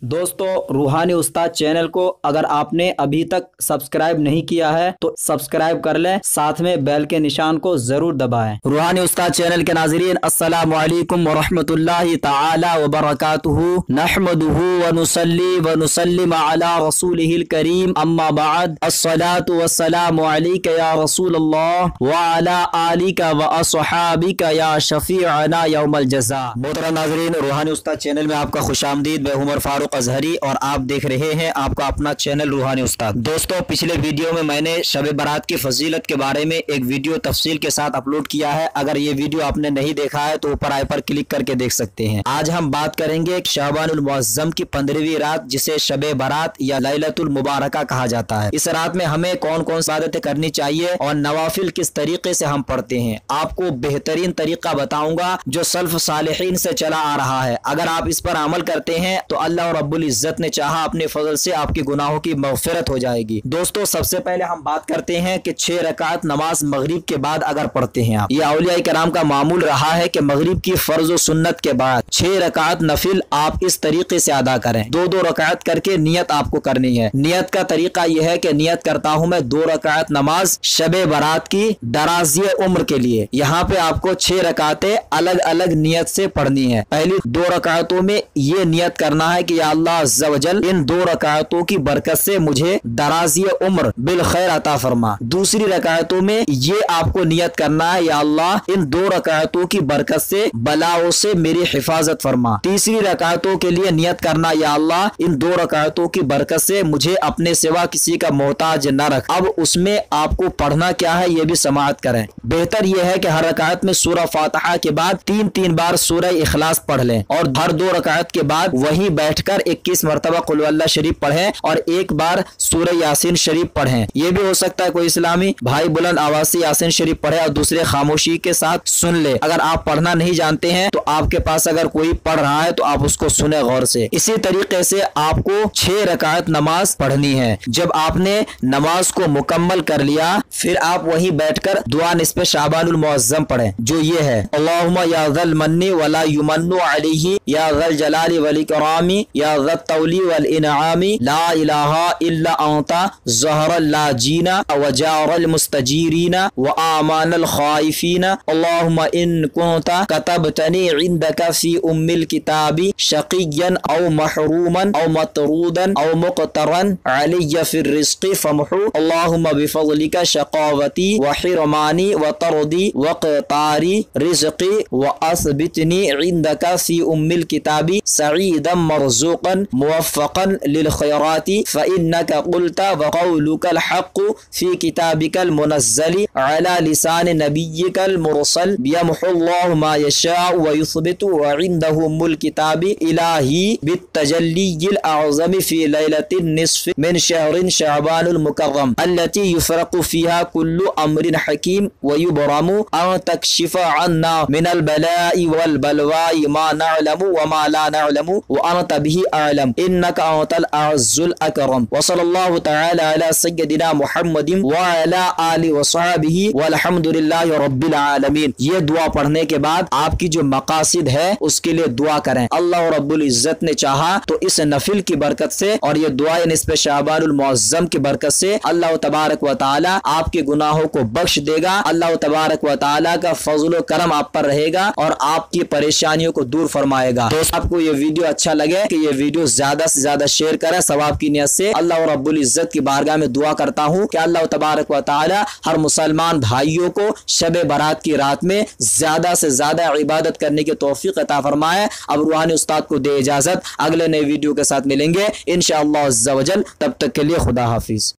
दोस्तों, रूहानी उस्ताद चैनल को अगर आपने अभी तक सब्सक्राइब नहीं किया है तो सब्सक्राइब कर लें, साथ में बेल के निशान को जरूर दबाएं। रूहानी उस्ताद चैनल के नाज़रीन, अस्सलामु अलैकुम व रहमतुल्लाहि तआला व बरकातुहू। नहमदुहू व नुसल्ली व नुसल्लिम अला रसूलिहिल करीम, अम्मा बाद। अस्सलातु वस्सलामु अलैका या रसूलल्लाह व अला आलिका व अस्हाबिका या शफीअना यौमल जज़ा। मोहतरम नाज़रीन, रूहानी उस्ताद चैनल में आपका खुशामदीद। मैं उमर फारूक अजहरी और आप देख रहे हैं आपका अपना चैनल रूहानी उस्ताद। दोस्तों, पिछले वीडियो में मैंने शब बारात की फजीलत के बारे में एक वीडियो तफसील के साथ अपलोड किया है। अगर ये वीडियो आपने नहीं देखा है तो ऊपर आई पर क्लिक करके देख सकते हैं। आज हम बात करेंगे शाबानुल मुअज़्ज़म की 15वीं रात, जिसे शब बारात या लैलतुल मुबारका कहा जाता है। इस रात में हमें कौन कौन सी इबादतें करनी चाहिए और नवाफिल किस तरीके से हम पढ़ते हैं, आपको बेहतरीन तरीका बताऊंगा जो सल्फ सालिहीन से चला आ रहा है। अगर आप इस पर अमल करते हैं तो अल्लाह रब्बुल इज्जत ने चाहा अपने फजल से आपके गुनाहों की मग़फ़िरत हो जाएगी। दोस्तों, सबसे पहले हम बात करते हैं कि 6 रकात नमाज मगरिब के बाद अगर पढ़ते हैं आप, ये औलिया कराम का मामूल रहा है कि मगरिब की फर्ज और सुन्नत के बाद 6 रकात नफिल आप इस तरीके से अदा करें। 2-2 रकात करके नियत आपको करनी है। नियत का तरीका यह है कि नियत करता हूँ मैं 2 रकात नमाज शब बारात की दराज़ी उम्र के लिए। यहाँ पे आपको 6 रकातें अलग अलग नियत से पढ़नी है। पहली 2 रकातों में ये नियत करना है कि या अल्लाह अज़्ज़ा वजल इन 2 रकातों की बरकत से मुझे दराज़ी उम्र बिल खैर अता फरमा। दूसरी रकातों में ये आपको नियत करना है, या अल्लाह इन 2 रकातों की बरकत से बलाओं से मेरी हिफाजत फरमा। तीसरी रकातों के लिए नियत करना, या अल्लाह इन 2 रकातों की बरकत से मुझे अपने सिवा किसी का मोहताज न रख। अब उसमें आपको पढ़ना क्या है ये भी समाअत करें। बेहतर यह है कि हर रकात में सूरह फातिहा के बाद 3-3 बार सूरह इखलास पढ़ लें और हर 2 रकात के बाद वहीं बैठकर 21 मरतबा कुल अल्लाह शरीफ पढ़ें और 1 बार सूरह यासीन शरीफ पढ़ें। ये भी हो सकता है कोई इस्लामी भाई बुलंद आवाज से यासीन शरीफ पढ़े और दूसरे खामोशी के साथ सुन ले। अगर आप पढ़ना नहीं जानते हैं तो आपके पास अगर कोई पढ़ रहा है तो आप उसको सुने गौर से। इसी तरीके से आपको 6 रकात नमाज पढ़नी है। जब आपने नमाज को मुकम्मल कर लिया फिर आप वहीं बैठकर दुआ निस्फ़े शाबानुल मुअज़्ज़म पढ़ें, जो ये है, अल्लाहुम्मा या ज़ल मन्नी वला युमन्नु अलैहि या ज़ल जलाली वल इकरामी या ज़त तौली वल इनआमी ला इलाहा इल्ला अंता ज़हरल लाजीना व जारल मुस्तजीरीना व आमानल खाइफीना अल्लाहुम्मा इन कुंता कतबतनी इंदका फी उम्मिल किताबी शक़िय्यन औ महरूमन औ मतरूदन औ मुक़तरन अलैया फिर रिज़्क़ी फमहू अल्लाहुम्मा बिफ़ज़लिका शक़ावती व हिरमानी व तरदी व क़तारी रिज़्क़ी व असबितनी इंदका फी उम्मिल किताबी सईदम मरज़ूक़न मुवफ़्फ़क़न लिल खैराती फ़इन्नका क़ुल्ता व क़ौलुकल हक़्क़ु फ़ी किताबिकल मुनज़्ज़ली अला लिसान नबिय्यिकल मुरसल यमहुल्लाहु मा यशाअ व युस्बितु व इंदहु उम्मुल किताबी इलाही बित्तजल्लिय्यिल अअज़म फ़ी लैलतिन निस्फ़ मिन शहरिन शअबानुल मुकर्रम अल्लती युफ़रक़ु फ़ीहा कुल्लु अम्रिन हकीम व युबरमु अन तकशिफ़ अन्ना मिनल बलाइ वल बलवाइ मा नअलमु व मा ला नअलमु व अनता बिही अअलम इन्नका अंतल अअज़्ज़ुल अकरम व सल्लल्लाहु तआला अला सय्यदिना मुहम्मदिन व अला आलिहि व सहबिही वल्हम्दुलिल्लाहि रब्बिल आलमीन। ये दुआ पढ़ने के बाद आपकी जो मकासिद है उसके लिए दुआ करें। अल्लाह रब्बुल इज्जत ने चाहा तो इस नफिल की बरकत से और ये दुआ निस्फ़े शाबानुल मुअज़्ज़म की बरकत से अल्लाह तबारक व तआला आपके गुनाहों को बख्श देगा। अल्लाह तबारक व तआला का फज़ल व करम आप पर रहेगा और आपकी परेशानियों को दूर फरमाएगा। दोस्तों, आपको ये वीडियो अच्छा लगे कि ये वीडियो ज्यादा से ज्यादा शेयर करें सवाब की नियत से। अल्लाह रब्बुल इज्जत की बारगाह में दुआ करता हूँ कि अल्लाह तबारक व तआला हर मुसलमान भाइयों को शब बारात की रात में ज्यादा से ज्यादा इबादत करने की तौफीक अता फरमाए। अब रूहानी उस्ताद को दे इजाजत, अगले नए वीडियो के साथ मिलेंगे इंशाअल्लाह अज़्ज़ा वजल। तब तक के लिए खुदा हाफिज।